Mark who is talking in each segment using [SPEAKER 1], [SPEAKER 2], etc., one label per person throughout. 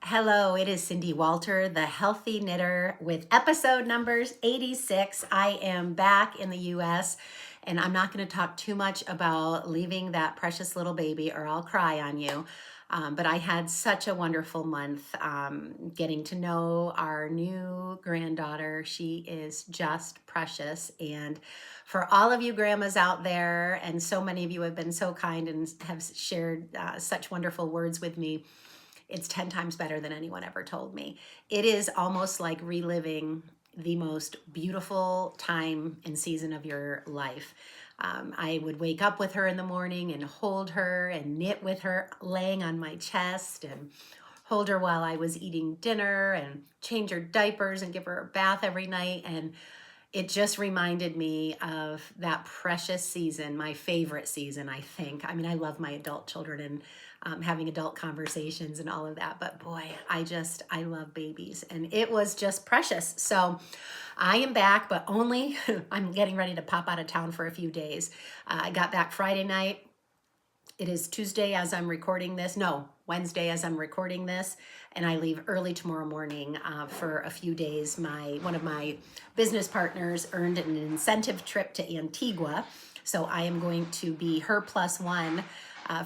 [SPEAKER 1] Hello, it is Cindy Walter, the Healthy Knitter, with episode numbers 86. I am back in the US, and I'm not going to talk too much about leaving that precious little baby or I'll cry on you. But I had such a wonderful month getting to know our new granddaughter. She is just precious. And for all of you grandmas out there, and so many of you have been so kind and have shared such wonderful words with me, it's 10 times better than anyone ever told me. It is almost like reliving the most beautiful time and season of your life. I would wake up with her in the morning and hold her and knit with her laying on my chest and hold her while I was eating dinner and change her diapers and give her a bath every night. And it just reminded me of that precious season, my favorite season, I think. I mean, I love my adult children and having adult conversations and all of that. But boy, I love babies. And it was just precious. So I am back, but only I'm getting ready to pop out of town for a few days. I got back Friday night. It is Tuesday as I'm recording this. No, Wednesday as I'm recording this. And I leave early tomorrow morning for a few days. One of my business partners earned an incentive trip to Antigua. So I am going to be her plus one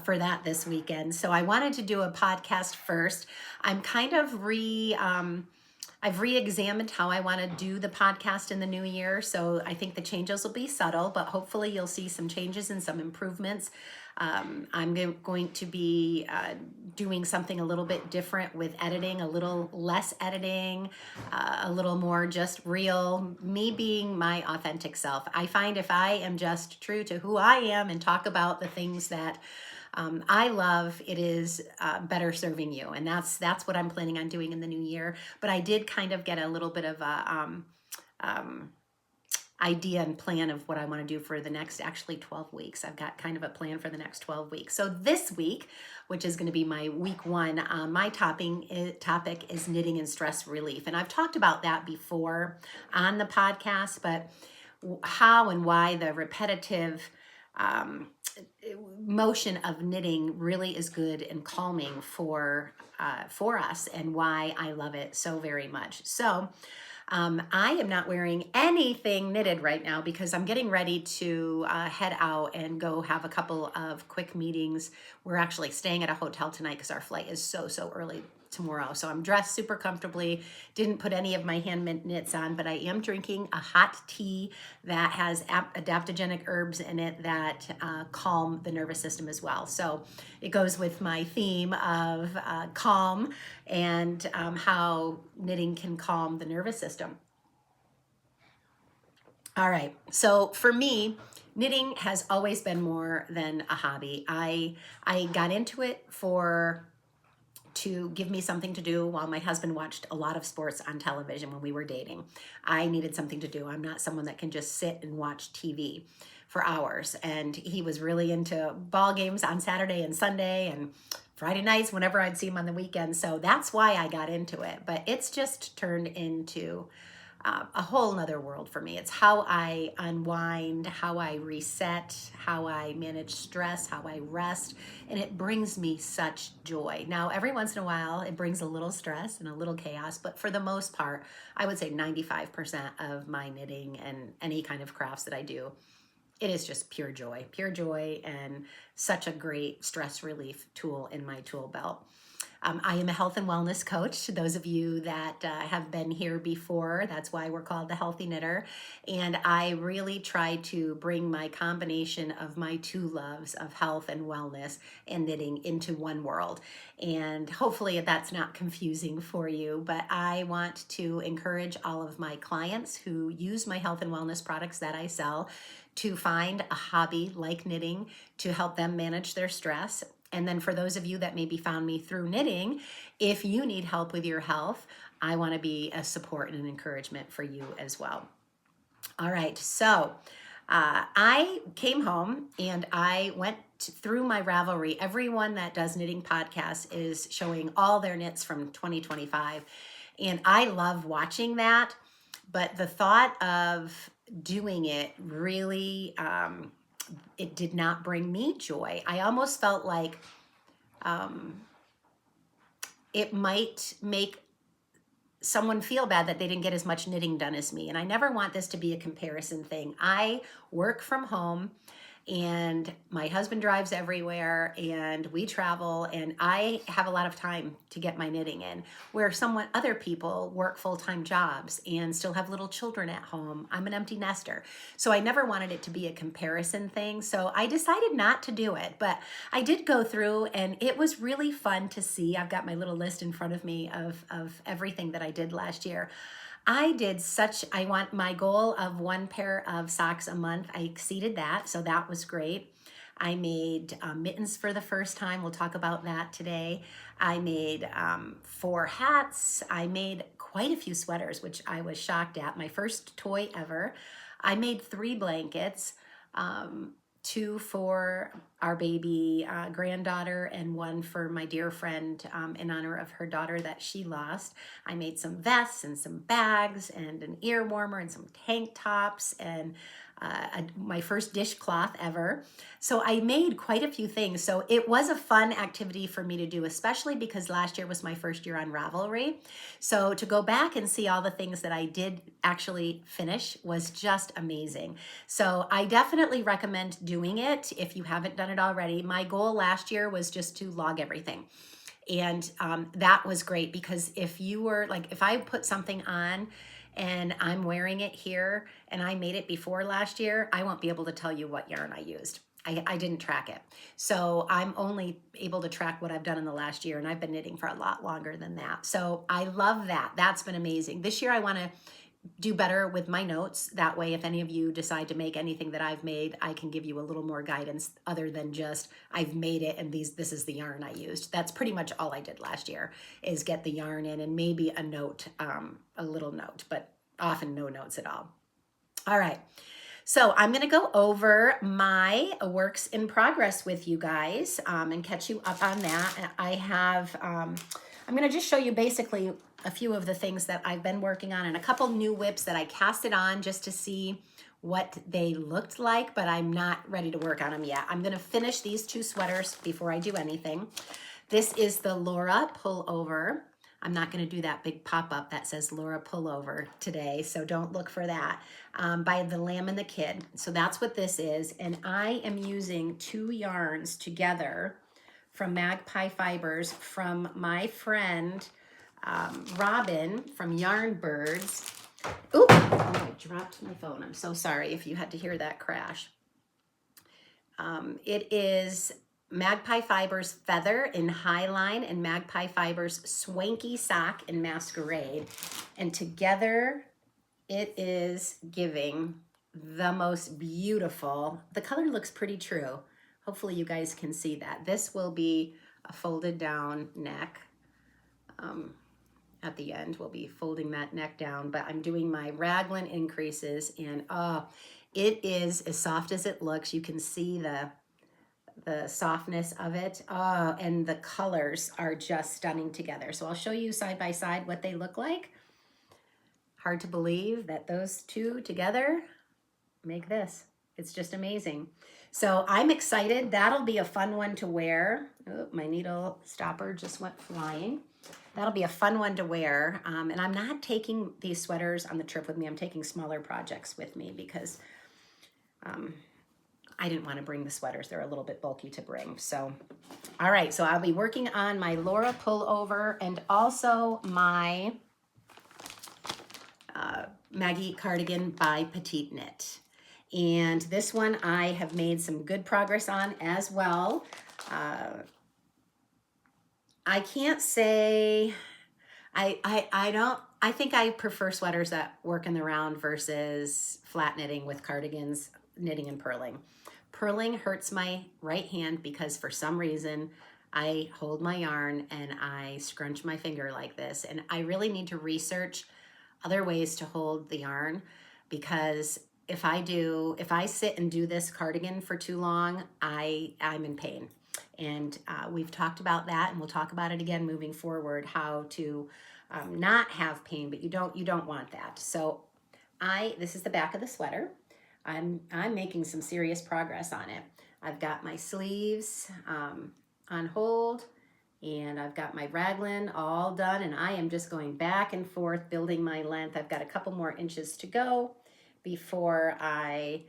[SPEAKER 1] for that this weekend. So I wanted to do a podcast first. I'm kind of I've re-examined how I want to do the podcast in the new year. So I think the changes will be subtle, but hopefully you'll see some changes and some improvements. I'm going to be doing something a little bit different with editing, a little less editing, a little more just real, me being my authentic self. I find if I am just true to who I am and talk about the things that I love, it is better serving you. And that's what I'm planning on doing in the new year. But I did kind of get a little bit of a idea and plan of what I want to do for the next actually 12 weeks. I've got kind of a plan for the next 12 weeks. So this week, which is going to be my week one, my topic is knitting and stress relief. And I've talked about that before on the podcast, but how and why the repetitive motion of knitting really is good and calming for us, and why I love it so very much. So I am not wearing anything knitted right now because I'm getting ready to head out and go have a couple of quick meetings. We're actually staying at a hotel tonight because our flight is so early tomorrow. So I'm dressed super comfortably, didn't put any of my hand knits on, but I am drinking a hot tea that has adaptogenic herbs in it that calm the nervous system as well. So it goes with my theme of calm and how knitting can calm the nervous system. All right, so for me, knitting has always been more than a hobby. I got into it to give me something to do while my husband watched a lot of sports on television when we were dating. I needed something to do. I'm not someone that can just sit and watch TV for hours. And he was really into ball games on Saturday and Sunday and Friday nights whenever I'd see him on the weekend. So that's why I got into it. But it's just turned into a whole nother world for me. It's how I unwind, how I reset, how I manage stress, how I rest, and it brings me such joy. Now, every once in a while, it brings a little stress and a little chaos, but for the most part, I would say 95% of my knitting and any kind of crafts that I do, it is just pure joy, and such a great stress relief tool in my tool belt. I am a health and wellness coach. Those of you that have been here before, that's why we're called the Healthy Knitter. And I really try to bring my combination of my two loves of health and wellness and knitting into one world. And hopefully that's not confusing for you, but I want to encourage all of my clients who use my health and wellness products that I sell to find a hobby like knitting to help them manage their stress. And then for those of you that maybe found me through knitting, if you need help with your health, I want to be a support and an encouragement for you as well. All right, so I came home and I went through my Ravelry. Everyone that does knitting podcasts is showing all their knits from 2025. And I love watching that. But the thought of doing it really, it did not bring me joy. I almost felt like it might make someone feel bad that they didn't get as much knitting done as me. And I never want this to be a comparison thing. I work from home and my husband drives everywhere and we travel, and I have a lot of time to get my knitting in, where other people work full-time jobs and still have little children at home. I'm an empty nester. So I never wanted it to be a comparison thing. So I decided not to do it, but I did go through and it was really fun to see. I've got my little list in front of me of everything that I did last year. I want my goal of 1 pair of socks a month. I exceeded that, so that was great. I made mittens for the first time. We'll talk about that today. I made 4 hats. I made quite a few sweaters, which I was shocked at. My first toy ever. I made 3 blankets. 2 for our baby granddaughter and 1 for my dear friend in honor of her daughter that she lost. I made some vests and some bags and an ear warmer and some tank tops and my first dishcloth ever. So I made quite a few things. So it was a fun activity for me to do, especially because last year was my first year on Ravelry. So to go back and see all the things that I did actually finish was just amazing. So I definitely recommend doing it if you haven't done it already. My goal last year was just to log everything. And that was great because if I put something on and I'm wearing it here and I made it before last year, I won't be able to tell you what yarn I used. I didn't track it. So I'm only able to track what I've done in the last year, and I've been knitting for a lot longer than that. So I love that. That's been amazing. This year I want to do better with my notes. That way, if any of you decide to make anything that I've made, I can give you a little more guidance other than just I've made it and this is the yarn I used. That's pretty much all I did last year, is get the yarn in and maybe a note, a little note, but often no notes at all. All right. So I'm going to go over my works in progress with you guys and catch you up on that. I have, I'm going to just show you basically a few of the things that I've been working on and a couple new whips that I casted on just to see what they looked like, but I'm not ready to work on them yet. I'm going to finish these 2 sweaters before I do anything. This is the Laura Pullover. I'm not going to do that big pop-up that says Laura Pullover today, so don't look for that, by the Lamb and the Kid. So that's what this is, and I am using 2 yarns together from Magpie Fibers from my friend Robin from Yarn Birds. Ooh, I dropped my phone. I'm so sorry if you had to hear that crash. It is Magpie Fibers Feather in Highline and Magpie Fibers Swanky Sock in Masquerade. And together it is giving the most beautiful, the color looks pretty true. Hopefully you guys can see that. This will be a folded down neck. At the end, we'll be folding that neck down, but I'm doing my raglan increases and it is as soft as it looks. You can see the softness of it. And the colors are just stunning together. So I'll show you side by side what they look like. Hard to believe that those 2 together make this. It's just amazing. So I'm excited. That'll be a fun one to wear. Oh, my needle stopper just went flying. That'll be a fun one to wear. And I'm not taking these sweaters on the trip with me. I'm taking smaller projects with me because I didn't want to bring the sweaters. They're a little bit bulky to bring. So, all right. So I'll be working on my Laura Pullover and also my Maggie Cardigan by PetiteKnit. And this one I have made some good progress on as well. I can't say, I think I prefer sweaters that work in the round versus flat knitting with cardigans, knitting and purling. Purling hurts my right hand because for some reason I hold my yarn and I scrunch my finger like this. And I really need to research other ways to hold the yarn, because if I sit and do this cardigan for too long, I'm in pain. And we've talked about that, and we'll talk about it again moving forward, how to not have pain, but you don't want that. So this is the back of the sweater. I'm making some serious progress on it. I've got my sleeves on hold, And I've got my raglan all done, and I am just going back and forth building my length. I've got a couple more inches to go before I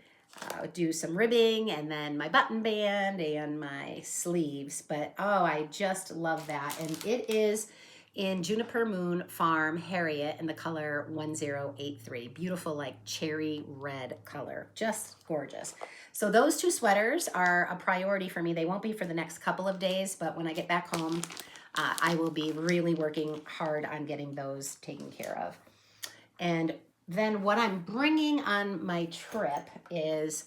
[SPEAKER 1] do some ribbing and then my button band and my sleeves. But oh, I just love that. And it is in Juniper Moon Farm Herriot in the color 1083. Beautiful, like cherry red color. Just gorgeous. So those two sweaters are a priority for me. They won't be for the next couple of days, but when I get back home, I will be really working hard on getting those taken care of. And then what I'm bringing on my trip is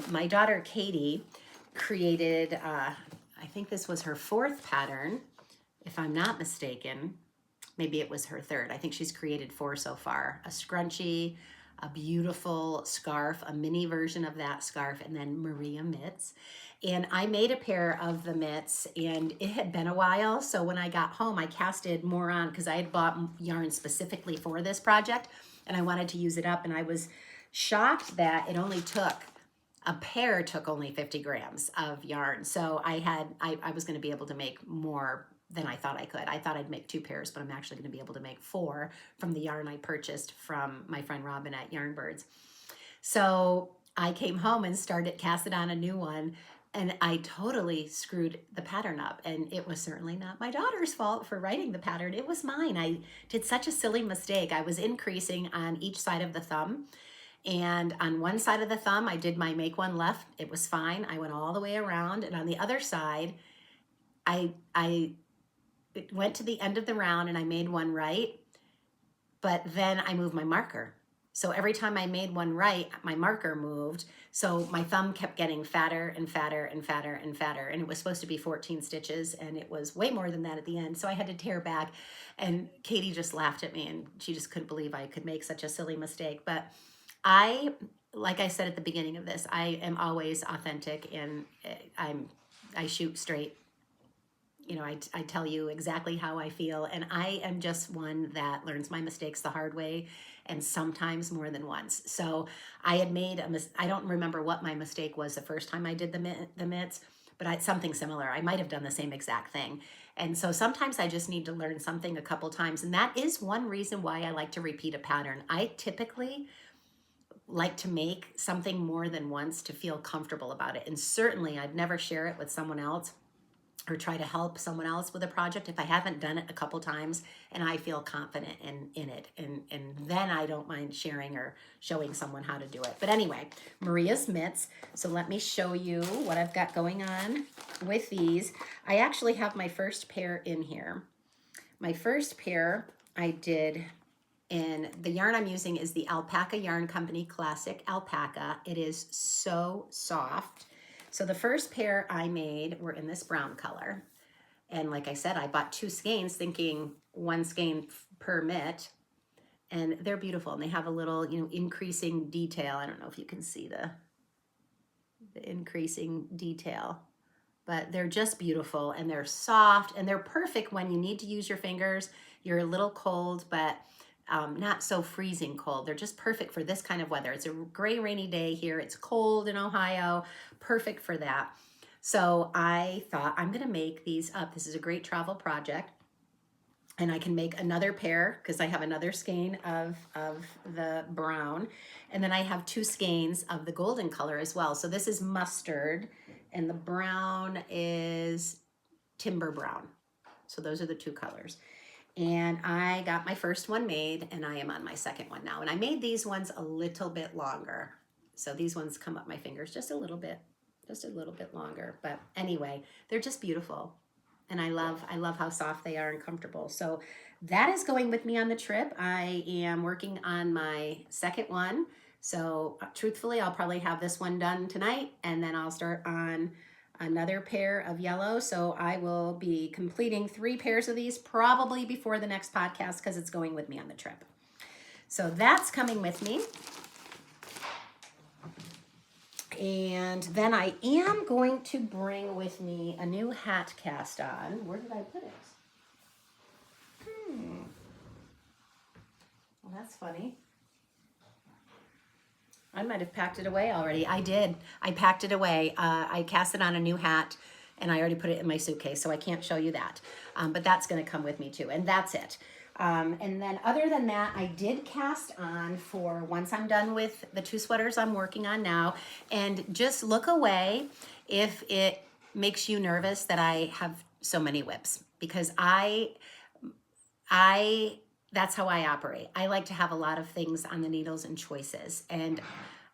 [SPEAKER 1] my daughter Katie created, I think this was her 4th pattern, if I'm not mistaken. Maybe it was her 3rd. I think she's created 4 so far. A scrunchie, a beautiful scarf, a mini version of that scarf, and then Maria mitts. And I made a pair of the mitts, and it had been a while, so when I got home, I casted more on because I had bought yarn specifically for this project, and I wanted to use it up, and I was shocked that it only took, a pair took only 50 grams of yarn. So I was going to be able to make more than I thought I could. I thought I'd make 2 pairs, but I'm actually going to be able to make 4 from the yarn I purchased from my friend Robin at Yarnbirds. So I came home and casted on a new one, and I totally screwed the pattern up. And it was certainly not my daughter's fault for writing the pattern. It was mine. I did such a silly mistake. I was increasing on each side of the thumb. And on one side of the thumb, I did my make one left. It was fine. I went all the way around. And on the other side, I went to the end of the round and I made one right, but then I moved my marker. So every time I made one right, my marker moved. So my thumb kept getting fatter and fatter and fatter and fatter. And it was supposed to be 14 stitches, and it was way more than that at the end. So I had to tear back, and Katie just laughed at me, and she just couldn't believe I could make such a silly mistake. But like I said at the beginning of this, I am always authentic, and I shoot straight. You know, I tell you exactly how I feel, and I am just one that learns my mistakes the hard way, and sometimes more than once. So I had made I don't remember what my mistake was the first time I did the mitts, but something similar. I might have done the same exact thing. And so sometimes I just need to learn something a couple times, and that is one reason why I like to repeat a pattern. I typically like to make something more than once to feel comfortable about it, and certainly I'd never share it with someone else or try to help someone else with a project if I haven't done it a couple times and I feel confident in it. And then I don't mind sharing or showing someone how to do it. But anyway, Maria's mitts. So let me show you what I've got going on with these. I actually have my first pair in here. My first pair I did, and the yarn I'm using is the Alpaca Yarn Company Classic Alpaca. It is so soft. So the first pair I made were in this brown color. And like I said, I bought 2 skeins thinking 1 skein per mitt. And they're beautiful. And they have a little, increasing detail. I don't know if you can see the increasing detail. But they're just beautiful, and they're soft, and they're perfect when you need to use your fingers. You're a little cold, but not so freezing cold. They're just perfect for this kind of weather. It's a gray, rainy day here. It's cold in Ohio. Perfect for that. So I thought I'm going to make these up. This is a great travel project. And I can make another pair because I have another skein of the brown. And then I have 2 skeins of the golden color as well. So this is mustard, and the brown is timber brown. So those are the 2 colors. And I got my first one made, and I am on my second one now. And I made these ones a little bit longer. So these ones come up my fingers just a little bit longer. But anyway, they're just beautiful. And I love how soft they are and comfortable. So that is going with me on the trip. I am working on my second one. So truthfully, I'll probably have this one done tonight, and then I'll start on another pair of yellow. So I will be completing 3 pairs of these probably before the next podcast because it's going with me on the trip. So that's coming with me. And then I am going to bring with me a new hat cast on. Where did I put it? Well, that's funny. I might have packed it away already. I did. I packed it away. I cast it on a new hat, and I already put it in my suitcase, so I can't show you that. But that's gonna come with me too, and that's it. And then other than that, I did cast on for once I'm done with the 2 sweaters I'm working on now, and just look away if it makes you nervous that I have so many whips, because that's how I operate. I like to have a lot of things on the needles and choices, and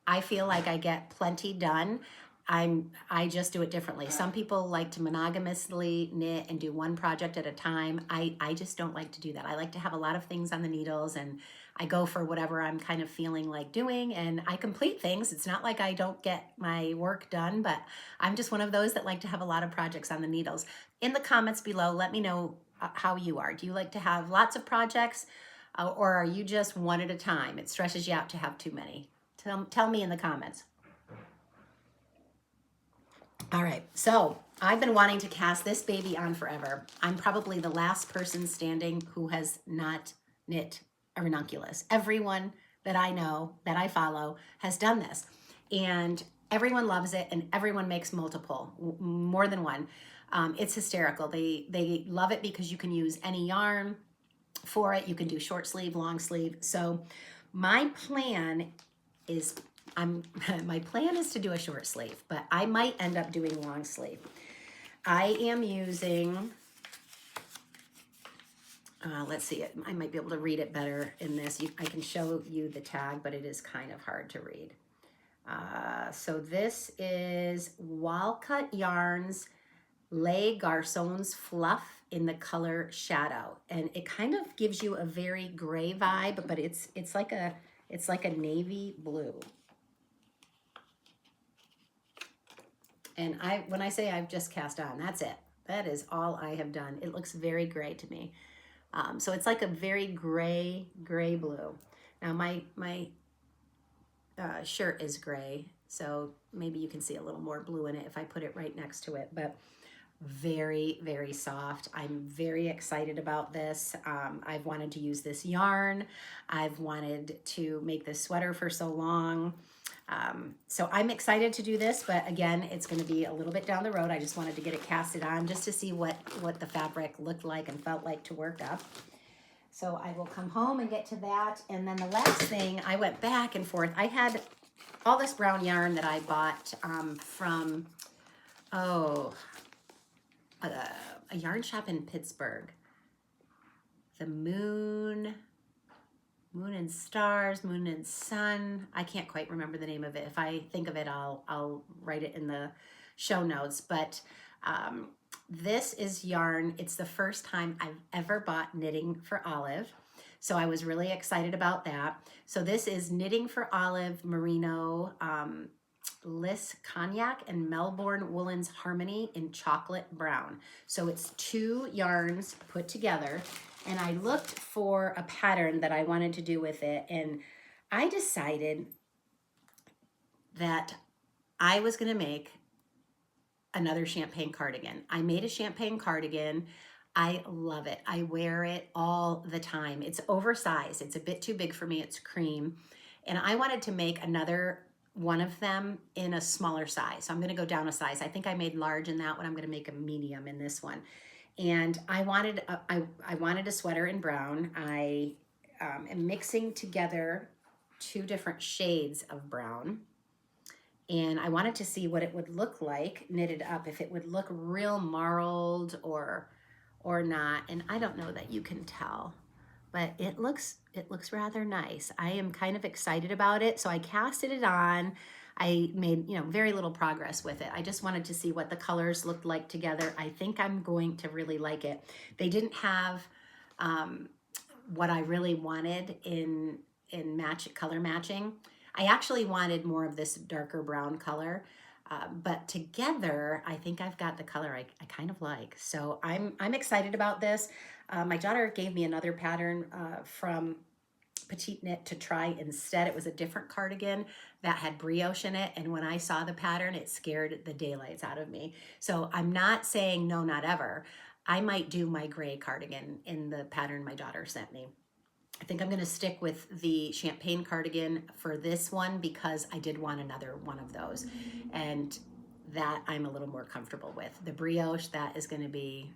[SPEAKER 1] I feel like I get plenty done. I just do it differently. Some people like to monogamously knit and do one project at a time. I just don't like to do that. I like to have a lot of things on the needles, and I go for whatever I'm kind of feeling like doing, and I complete things. It's not like I don't get my work done, but I'm just one of those that like to have a lot of projects on the needles. In the comments below, let me know how you are. Do you like to have lots of projects, or are you just one at a time? It stresses you out to have too many. Tell me in the comments. All right, so I've been wanting to cast this baby on forever. I'm probably the last person standing who has not knit a ranunculus. Everyone that I know, that I follow, has done this. And everyone loves it, and everyone makes multiple, more than one. It's hysterical. They love it because you can use any yarn for it. You can do short sleeve, long sleeve. So my plan is my plan is to do a short sleeve, but I might end up doing long sleeve. I am using, let's see, I might be able to read it better in this. I can show you the tag, but it is kind of hard to read. So this is Walcot Yarns Les Garçons Fluff in the color Shadow, and it kind of gives you a very gray vibe, but it's like a navy blue. And when I say I've just cast on, that's it. That is all I have done. It looks very gray to me. So it's like a very gray blue. Now my shirt is gray, so maybe you can see a little more blue in it if I put it right next to it, but very, very soft. I'm very excited about this. I've wanted to use this yarn. I've wanted to make this sweater for so long. So I'm excited to do this, but again, it's going to be a little bit down the road. I just wanted to get it casted on just to see what the fabric looked like and felt like to work up. So I will come home and get to that. And then the last thing, I went back and forth. I had all this brown yarn that I bought from, a yarn shop in Pittsburgh. The Moon and Stars, Moon and Sun. I can't quite remember the name of it. If I think of it, I'll write it in the show notes. But this is yarn. It's the first time I've ever bought Knitting for Olive. So I was really excited about that. So this is Knitting for Olive Merino Liss Cognac and Melbourne Woolens Harmony in chocolate brown. So it's 2 yarns put together, and I looked for a pattern that I wanted to do with it, and I decided that I was going to make another champagne cardigan. I made a champagne cardigan. I love it. I wear it all the time. It's oversized. It's a bit too big for me. It's cream. And I wanted to make another one of them in a smaller size. So I'm going to go down a size. I think I made large in that one. I'm going to make a medium in this one. And I wanted a sweater in brown. I am mixing together 2 different shades of brown. And I wanted to see what it would look like knitted up, if it would look real marled or not. And I don't know that you can tell, but it looks rather nice. I am kind of excited about it. So I casted it on. I made, very little progress with it. I just wanted to see what the colors looked like together. I think I'm going to really like it. They didn't have what I really wanted in color matching. I actually wanted more of this darker brown color, but together, I think I've got the color I kind of like. So I'm excited about this. My daughter gave me another pattern from PetiteKnit to try instead. It was a different cardigan that had brioche in it, and when I saw the pattern, it scared the daylights out of me. So I'm not saying no, not ever. I might do my gray cardigan in the pattern my daughter sent me. I think I'm going to stick with the champagne cardigan for this one because I did want another one of those. And that I'm a little more comfortable with. The brioche, that is going to be,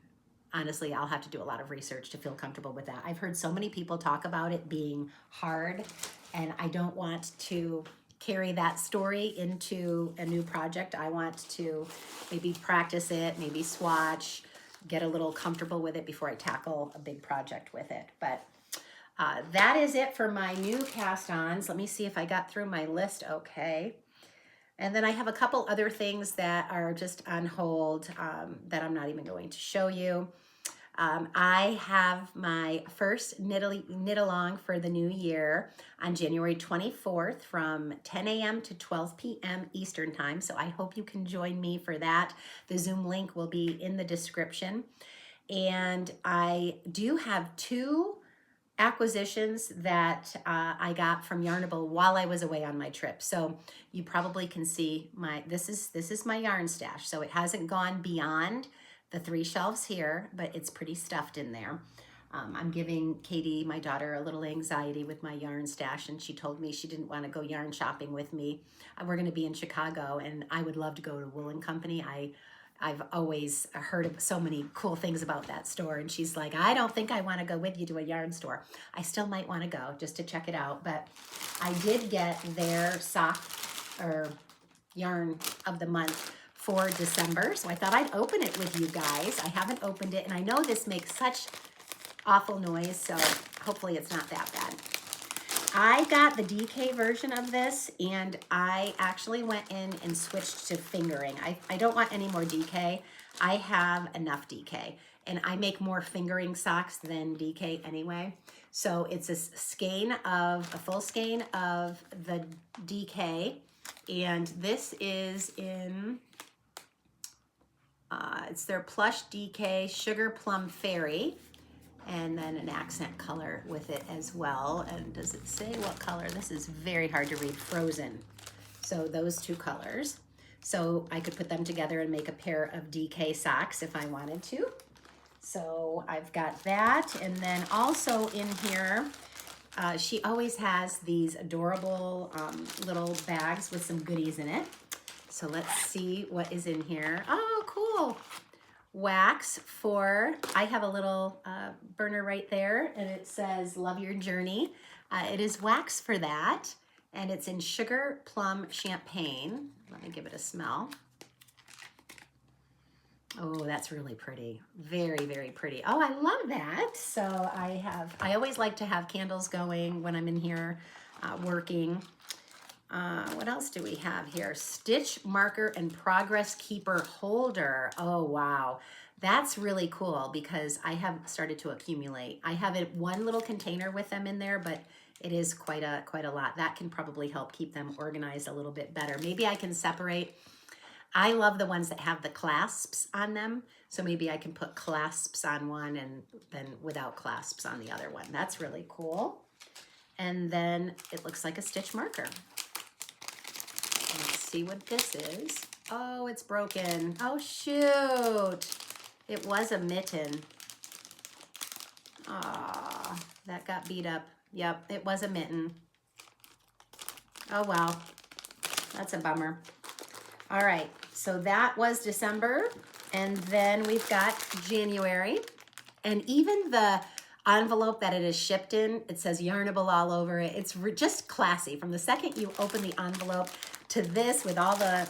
[SPEAKER 1] honestly, I'll have to do a lot of research to feel comfortable with that. I've heard so many people talk about it being hard, and I don't want to carry that story into a new project. I want to maybe practice it, maybe swatch, get a little comfortable with it before I tackle a big project with it. But that is it for my new cast-ons. Let me see if I got through my list okay. And then I have a couple other things that are just on hold that I'm not even going to show you. I have my first knit along for the new year on January 24th from 10 a.m. to 12 p.m. Eastern time. So I hope you can join me for that. The Zoom link will be in the description. And I do have 2 acquisitions that I got from Yarnable while I was away on my trip. So you probably can see this is my yarn stash. So it hasn't gone beyond the 3 shelves here, but it's pretty stuffed in there. I'm giving Katie, my daughter, a little anxiety with my yarn stash, and she told me she didn't want to go yarn shopping with me. We're going to be in Chicago, and I would love to go to Woolen Company. I've always heard of so many cool things about that store, and she's like, I don't think I want to go with you to a yarn store. I still might want to go just to check it out, but I did get their sock or yarn of the month for December, so I thought I'd open it with you guys. I haven't opened it, and I know this makes such awful noise, so hopefully it's not that bad. I got the DK version of this, and I actually went in and switched to fingering. I don't want any more DK. I have enough DK, and I make more fingering socks than DK anyway. So it's a full skein of the DK, and this is in, it's their plush DK Sugar Plum Fairy, and then an accent color with it as well. And does it say what color? This is very hard to read. Frozen. So those 2 colors. So I could put them together and make a pair of DK socks if I wanted to. So I've got that. And then also in here, she always has these adorable little bags with some goodies in it. So let's see what is in here. Oh, cool. Wax for, I have a little burner right there, and it says love your journey. It is wax for that, and it's in Sugar Plum Champagne. Let me give it a smell. Oh, that's really pretty. Very, very pretty. Oh, I love that. So I always like to have candles going when I'm in here working. What else do we have here? Stitch marker and progress keeper holder. Oh, wow. That's really cool because I have started to accumulate. I have one little container with them in there, but it is quite a lot. That can probably help keep them organized a little bit better. Maybe I can separate. I love the ones that have the clasps on them. So maybe I can put clasps on one and then without clasps on the other one. That's really cool. And then it looks like a stitch marker. Let's see what this is. Oh, it's broken. Oh, shoot. It was a mitten. Ah, that got beat up. Yep, it was a mitten. Oh, wow. That's a bummer. All right, so that was December. And then we've got January. And even the envelope that it is shipped in, it says Yarnable all over it. It's just classy. From the second you open the envelope to this with all the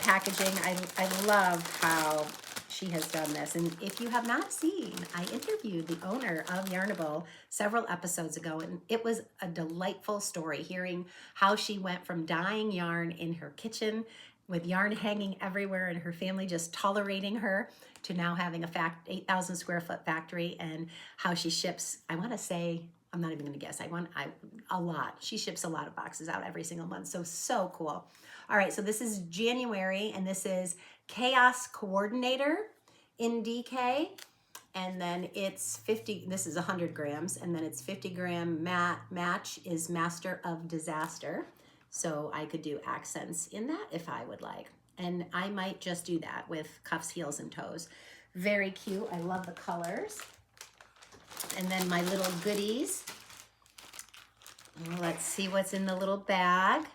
[SPEAKER 1] packaging, I love how she has done this. And if you have not seen, I interviewed the owner of Yarnable several episodes ago, and it was a delightful story hearing how she went from dyeing yarn in her kitchen with yarn hanging everywhere and her family just tolerating her to now having a 8,000 square foot factory, and how she ships, I want to say, I'm not even going to guess, a lot. She ships a lot of boxes out every single month. So cool. All right, so this is January, and this is Chaos Coordinator in DK. And then it's 50, this is 100 grams, and then it's 50 gram match is Master of Disaster. So I could do accents in that if I would like. And I might just do that with cuffs, heels, and toes. Very cute. I love the colors. And then my little goodies. Let's see what's in the little bag.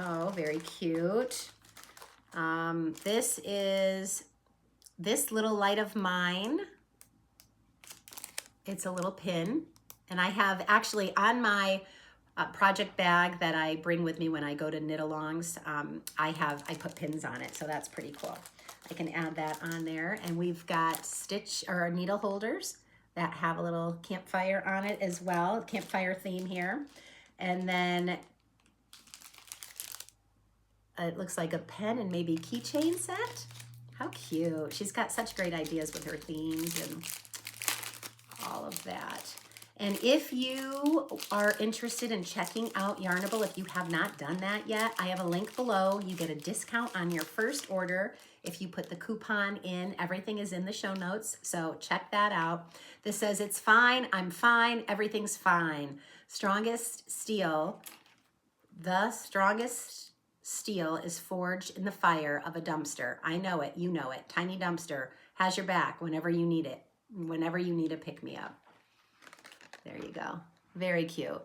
[SPEAKER 1] Oh, very cute. This is this little light of mine. It's a little pin, and I have actually on my project bag that I bring with me when I go to knit-alongs, I put pins on it, so that's pretty cool. I can add that on there, and we've got stitch or needle holders that have a little campfire on it as well, campfire theme here, and then it looks like a pen and maybe keychain set. How cute. She's got such great ideas with her themes and all of that. And if you are interested in checking out Yarnable, if you have not done that yet, I have a link below. You get a discount on your first order if you put the coupon in. Everything is in the show notes, so check that out. This says, it's fine, I'm fine, everything's fine. Strongest steel, the strongest steel is forged in the fire of a dumpster. I know it, you know it. Tiny dumpster has your back whenever you need it, whenever you need a pick-me-up. There you go. Very cute.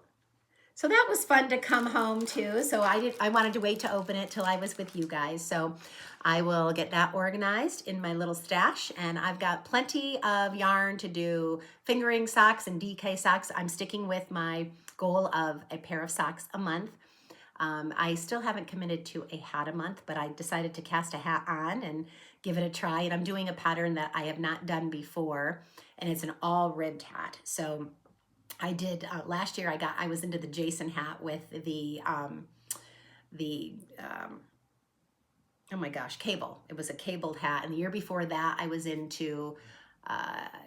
[SPEAKER 1] So that was fun to come home to. So I wanted to wait to open it till I was with you guys. So I will get that organized in my little stash, and I've got plenty of yarn to do fingering socks and DK socks. I'm sticking with my goal of a pair of socks a month. I still haven't committed to a hat a month, but I decided to cast a hat on and give it a try. And I'm doing a pattern that I have not done before, and it's an all ribbed hat. So I did last year. I was into the Jason hat with the oh my gosh, cable. It was a cabled hat, and the year before that I was into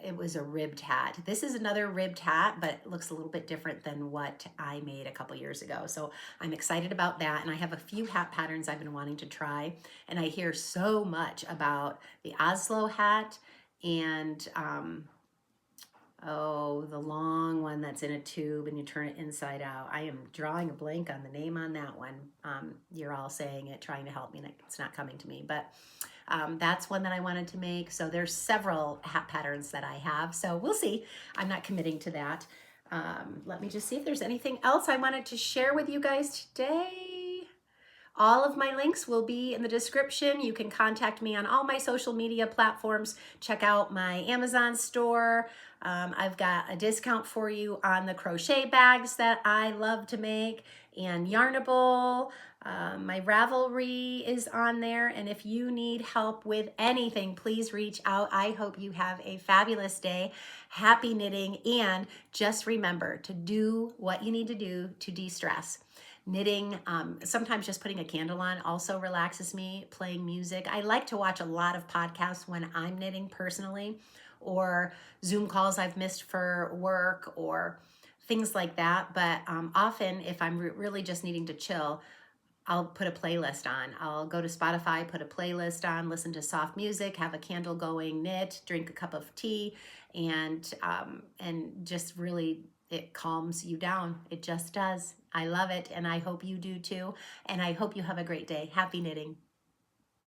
[SPEAKER 1] it was a ribbed hat. This is another ribbed hat, but it looks a little bit different than what I made a couple years ago. So I'm excited about that, and I have a few hat patterns I've been wanting to try, and I hear so much about the Oslo hat and oh, the long one that's in a tube and you turn it inside out. I am drawing a blank on the name on that one. You're all saying it, trying to help me, and it's not coming to me, but that's one that I wanted to make. So there's several hat patterns that I have. So we'll see. I'm not committing to that. Let me just see if there's anything else I wanted to share with you guys today. All of my links will be in the description. You can contact me on all my social media platforms. Check out my Amazon store. I've got a discount for you on the crochet bags that I love to make, and Yarnable. My Ravelry is on there, and if you need help with anything, please reach out. I hope you have a fabulous day. Happy knitting, and just remember to do what you need to do to de-stress. Knitting, sometimes just putting a candle on also relaxes me. Playing music. I like to watch a lot of podcasts when I'm knitting personally, or Zoom calls I've missed for work or things like that. But often if I'm really just needing to chill, I'll put a playlist on. I'll go to Spotify, put a playlist on, listen to soft music, have a candle going, knit, drink a cup of tea, and just really, it calms you down. It just does. I love it, and I hope you do too. And I hope you have a great day. Happy knitting.